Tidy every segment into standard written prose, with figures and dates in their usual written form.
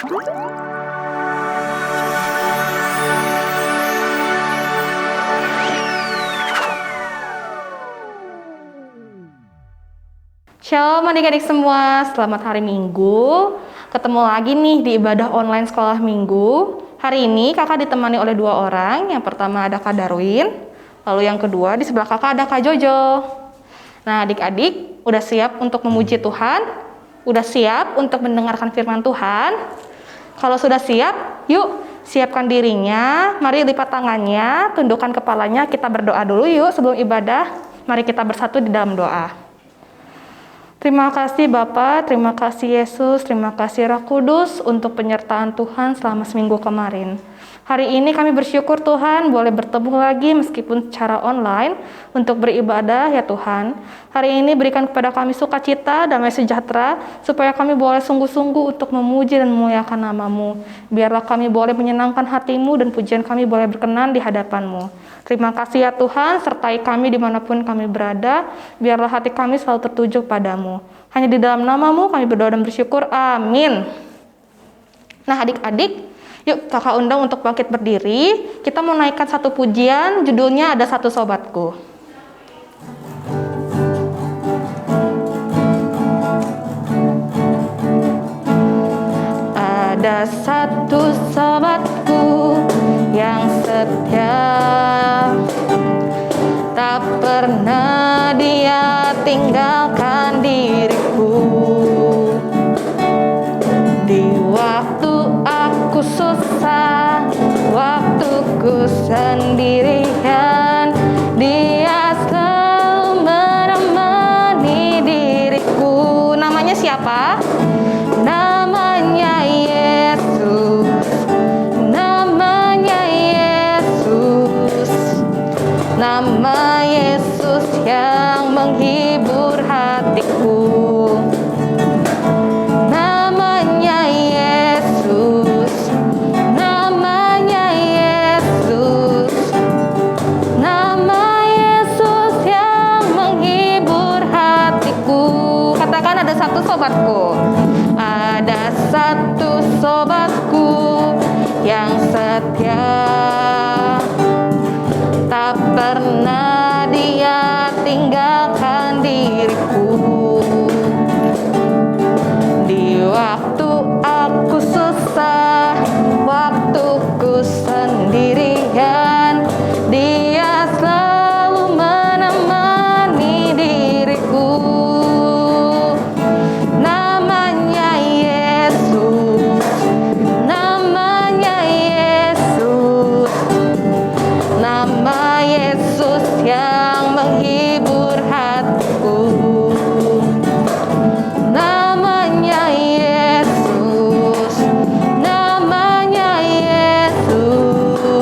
Shalom adik-adik semua, selamat hari Minggu. Ketemu lagi nih di ibadah online sekolah Minggu. Hari ini kakak ditemani oleh dua orang. Yang pertama ada Kak Darwin, lalu yang kedua di sebelah kakak ada Kak Jojo. Nah adik-adik, udah siap untuk memuji Tuhan? Udah siap untuk mendengarkan firman Tuhan? Kalau sudah siap, yuk siapkan dirinya. Mari lipat tangannya, tundukkan kepalanya, kita berdoa dulu yuk sebelum ibadah. Mari kita bersatu di dalam doa. Terima kasih Bapa, terima kasih Yesus, terima kasih Roh Kudus untuk penyertaan Tuhan selama seminggu kemarin. Hari ini kami bersyukur Tuhan boleh bertemu lagi meskipun secara online untuk beribadah ya Tuhan. Hari ini berikan kepada kami sukacita, damai sejahtera, supaya kami boleh sungguh-sungguh untuk memuji dan memuliakan nama-Mu. Biarlah kami boleh menyenangkan hati-Mu dan pujian kami boleh berkenan di hadapan-Mu. Terima kasih ya Tuhan, sertai kami dimanapun kami berada, biarlah hati kami selalu tertuju padamu. Hanya di dalam nama-Mu kami berdoa dan bersyukur, amin. Nah adik-adik, yuk kakak undang untuk bangkit berdiri. Kita mau naikkan satu pujian, judulnya Ada Satu Sobatku. Ada satu sobatku yang setia, tak pernah dia tinggalkan diriku. Di waktu aku susah, waktuku sendirian, dia selalu menemani diriku. Namanya siapa? Namanya Yesus. Namanya Yesus. Nama Yesus yang menghibur hatiku. Namanya Yesus. Namanya Yesus. Nama Yesus yang menghibur hatiku. Katakan ada satu sobatku. Ada satu sobatku yang setia, tak pernah dia tinggalkan diriku. Di waktu aku susah, waktuku sendirian, dia selalu menemani diriku. Namanya Yesus. Namanya Yesus. Nama Yesus yang menghibur hatiku. Namanya Yesus. Namanya Yesus.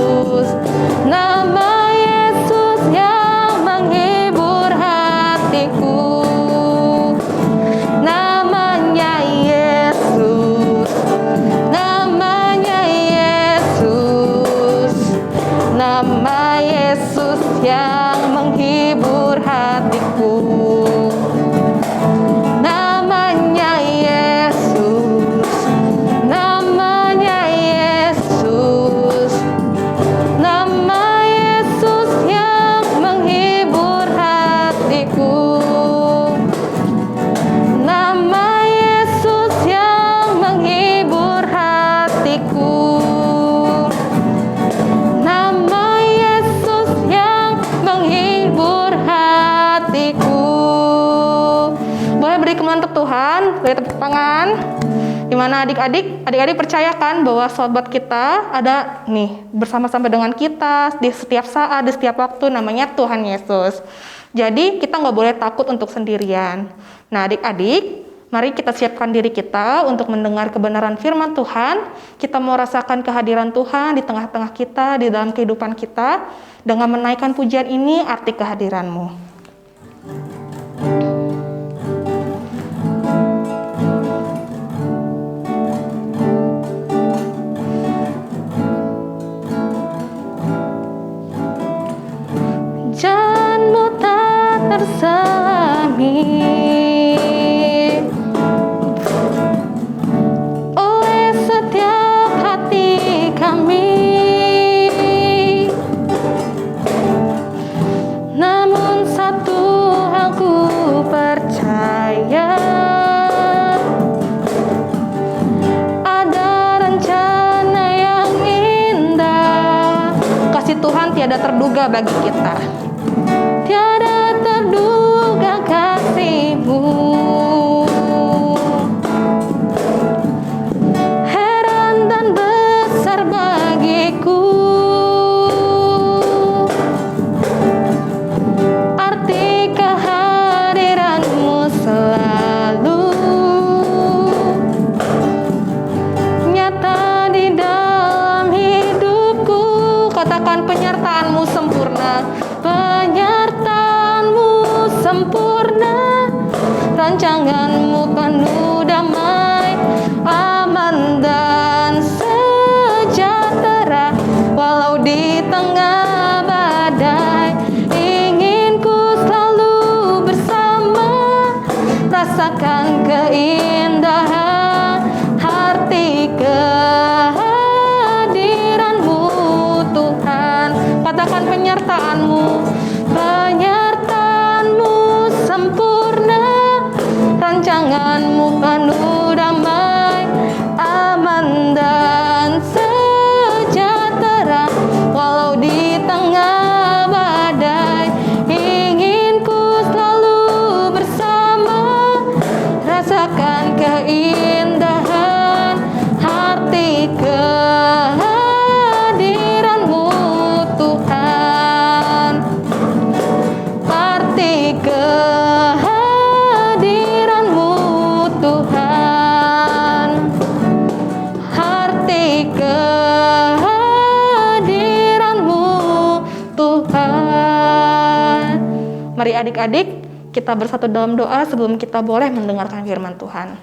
Nama Yesus yang menghibur hatiku. Namanya Yesus. Namanya Yesus. Nama Yesus yang menghibur hatiku. Namanya Yesus. Namanya Yesus. Nama Yesus yang menghibur hatiku. Nama Yesus yang menghibur hatiku. Nama Yesus yang menghibur hatiku. Boleh beri kemuliaan untuk Tuhan, beri tepuk tangan. Dimana adik-adik percayakan bahwa sobat kita ada nih bersama-sama dengan kita di setiap saat, di setiap waktu, namanya Tuhan Yesus. Jadi kita nggak boleh takut untuk sendirian. Nah adik-adik, mari kita siapkan diri kita untuk mendengar kebenaran firman Tuhan. Kita mau rasakan kehadiran Tuhan di tengah-tengah kita, di dalam kehidupan kita. Dengan menaikkan pujian ini, arti kehadiran-Mu. Jalanmu tak terselami oleh setiap tiada terduga bagi kita. Tiada terduga kasih-Mu, heran dan besar bagiku. Arti kehadiran-Mu selalu nyata di dalam hidupku. Katakan, penyertaan-Mu sempurna, penyertaan-Mu sempurna, rancangan-Mu penuh damai, aman dan sejahtera. Walau di tengah badai, ingin ku selalu bersama, rasakan keindahan arti kehadiran-Mu Tuhan. Katakan, penyertaan-Mu, penyertaan-Mu sempurna, rancangan-Mu penuh damai, aman dan sejahtera. Walau di tengah badai, ingin ku selalu bersama, rasakan keindahan arti kehadiran-Mu Tuhan. Arti kehadiran-Mu Tuhan. Arti kehadiran-Mu Tuhan. Mari adik-adik, kita bersatu dalam doa sebelum kita boleh mendengarkan firman Tuhan.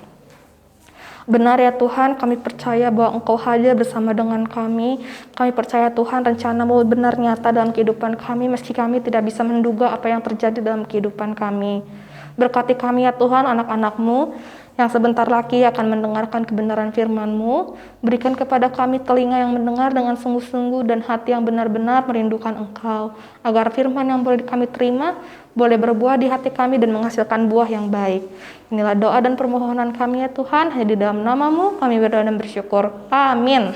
Benar ya Tuhan, kami percaya bahwa Engkau hadir bersama dengan kami. Kami percaya Tuhan, rencana-Mu benar nyata dalam kehidupan kami, meski kami tidak bisa menduga apa yang terjadi dalam kehidupan kami. Berkati kami ya Tuhan, anak-anak-Mu yang sebentar lagi akan mendengarkan kebenaran firman-Mu. Berikan kepada kami telinga yang mendengar dengan sungguh-sungguh dan hati yang benar-benar merindukan Engkau, agar firman yang boleh kami terima boleh berbuah di hati kami dan menghasilkan buah yang baik. Inilah doa dan permohonan kami ya Tuhan, hanya di dalam nama-Mu kami berdoa dan bersyukur. Amin.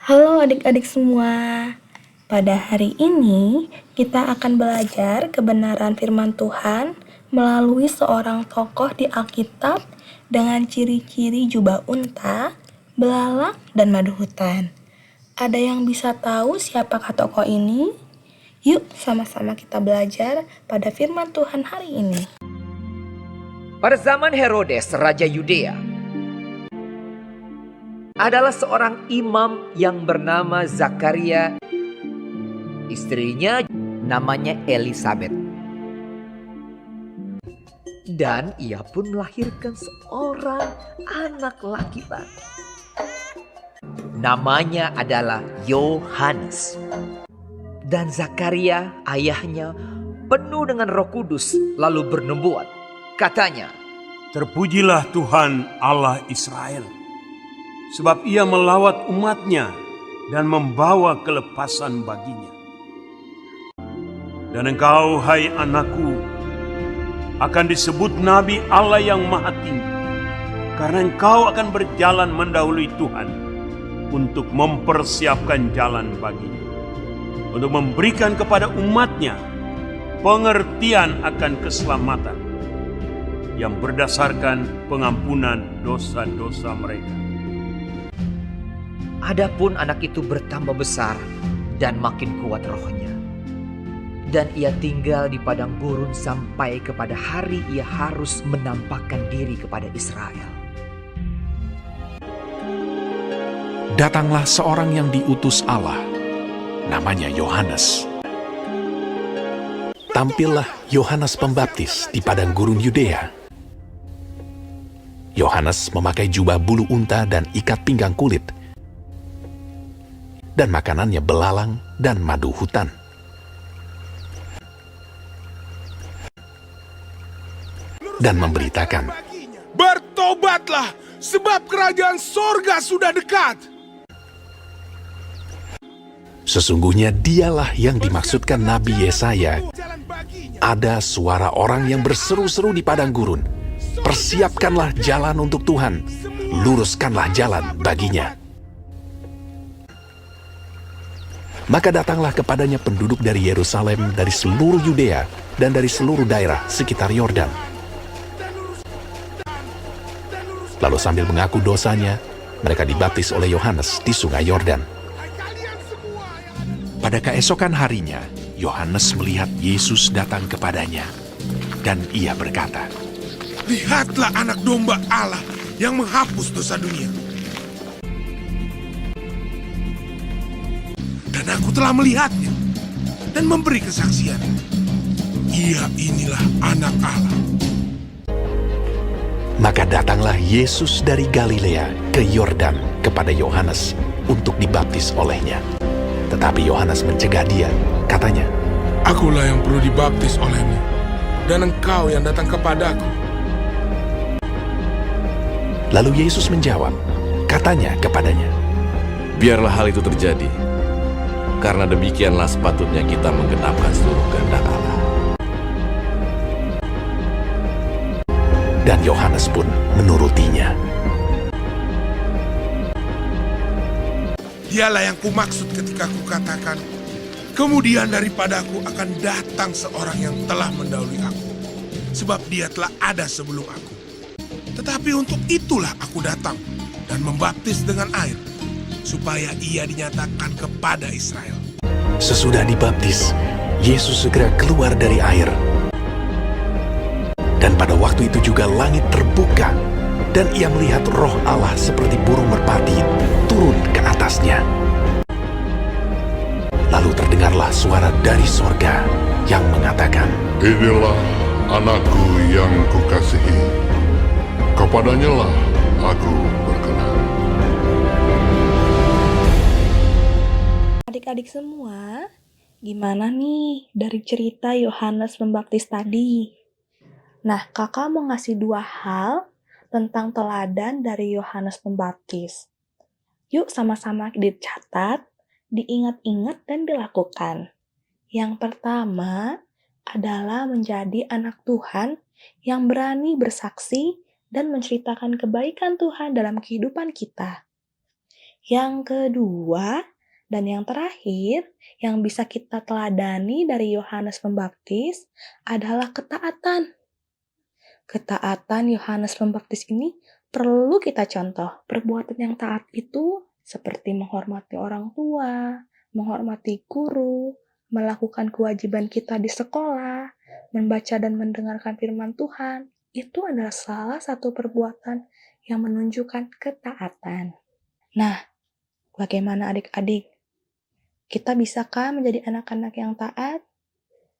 Halo adik-adik semua. Pada hari ini kita akan belajar kebenaran firman Tuhan melalui seorang tokoh di Alkitab dengan ciri-ciri jubah unta, belalang, dan madu hutan. Ada yang bisa tahu siapakah tokoh ini? Yuk sama-sama kita belajar pada firman Tuhan hari ini. Pada zaman Herodes, Raja Yudea, adalah seorang imam yang bernama Zakaria. Istrinya namanya Elisabet. Dan ia pun melahirkan seorang anak laki-laki. Namanya adalah Yohanes. Dan Zakaria, ayahnya, penuh dengan Roh Kudus, lalu bernubuat. Katanya, "Terpujilah Tuhan Allah Israel, sebab ia melawat umatnya dan membawa kelepasan baginya. Dan engkau, hai anakku, akan disebut Nabi Allah yang Maha Tinggi, karena engkau akan berjalan mendahului Tuhan untuk mempersiapkan jalan baginya, untuk memberikan kepada umatnya pengertian akan keselamatan yang berdasarkan pengampunan dosa-dosa mereka." adapun anak itu bertambah besar dan makin kuat rohnya. Dan ia tinggal di padang gurun sampai kepada hari ia harus menampakkan diri kepada Israel. Datanglah seorang yang diutus Allah, namanya Yohanes. Tampillah Yohanes Pembaptis di padang gurun Yudea. Yohanes memakai jubah bulu unta dan ikat pinggang kulit, dan makanannya belalang dan madu hutan. Dan memberitakan, "Bertobatlah, sebab kerajaan sorga sudah dekat." Sesungguhnya dialah yang dimaksudkan Nabi Yesaya. Ada suara orang yang berseru-seru di padang gurun, "Persiapkanlah jalan untuk Tuhan, luruskanlah jalan baginya." Maka datanglah kepadanya penduduk dari Yerusalem, dari seluruh Yudea, dan dari seluruh daerah sekitar Yordan. Lalu sambil mengaku dosanya, mereka dibaptis oleh Yohanes di sungai Yordan. Pada keesokan harinya, Yohanes melihat Yesus datang kepadanya, dan ia berkata, Lihatlah anak domba Allah yang menghapus dosa dunia. Dan aku telah melihatnya dan memberi kesaksian. Ia inilah anak Allah. Maka datanglah Yesus dari Galilea ke Yordan kepada Yohanes untuk dibaptis olehnya. Tetapi Yohanes mencegah dia, katanya, Akulah yang perlu dibaptis olehmu, dan engkau yang datang kepadaku. Lalu Yesus menjawab, katanya kepadanya, Biarlah hal itu terjadi, karena demikianlah sepatutnya kita menggenapkan seluruh kehendak Allah. dan Yohanes pun menurutinya. Dialah yang kumaksud ketika kukatakan, kemudian daripadaku akan datang seorang yang telah mendahului aku, sebab dia telah ada sebelum aku. Tetapi untuk itulah aku datang dan membaptis dengan air, supaya ia dinyatakan kepada Israel. Sesudah dibaptis, Yesus segera keluar dari air. Dan pada waktu itu juga langit terbuka, dan ia melihat Roh Allah seperti burung merpati turun ke atasnya. Lalu terdengarlah suara dari sorga yang mengatakan, Inilah anakku yang kukasihi, kepadanya lah aku berkenan. Adik-adik semua, gimana nih dari cerita Yohanes Pembaptis tadi? Nah, kakak mau ngasih 2 hal tentang teladan dari Yohanes Pembaptis. Yuk sama-sama dicatat, diingat-ingat, dan dilakukan. Yang pertama adalah menjadi anak Tuhan yang berani bersaksi dan menceritakan kebaikan Tuhan dalam kehidupan kita. Yang kedua, dan yang terakhir, yang bisa kita teladani dari Yohanes Pembaptis adalah ketaatan. Ketaatan Yohanes Pembaptis ini perlu kita contoh. Perbuatan yang taat itu seperti menghormati orang tua, menghormati guru, melakukan kewajiban kita di sekolah, membaca dan mendengarkan firman Tuhan. Itu adalah salah satu perbuatan yang menunjukkan ketaatan. Nah, bagaimana adik-adik? Kita bisakah menjadi anak-anak yang taat?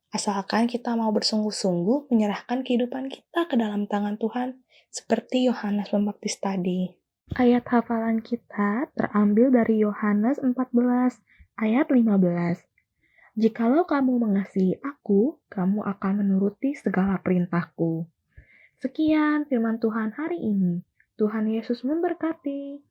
Asalkan kita mau bersungguh-sungguh menyerahkan kehidupan kita ke dalam tangan Tuhan, seperti Yohanes Pembaptis tadi. Ayat hafalan kita terambil dari Yohanes 14 ayat 15. Jikalau kamu mengasihi aku, kamu akan menuruti segala perintahku. Sekian firman Tuhan hari ini. Tuhan Yesus memberkati.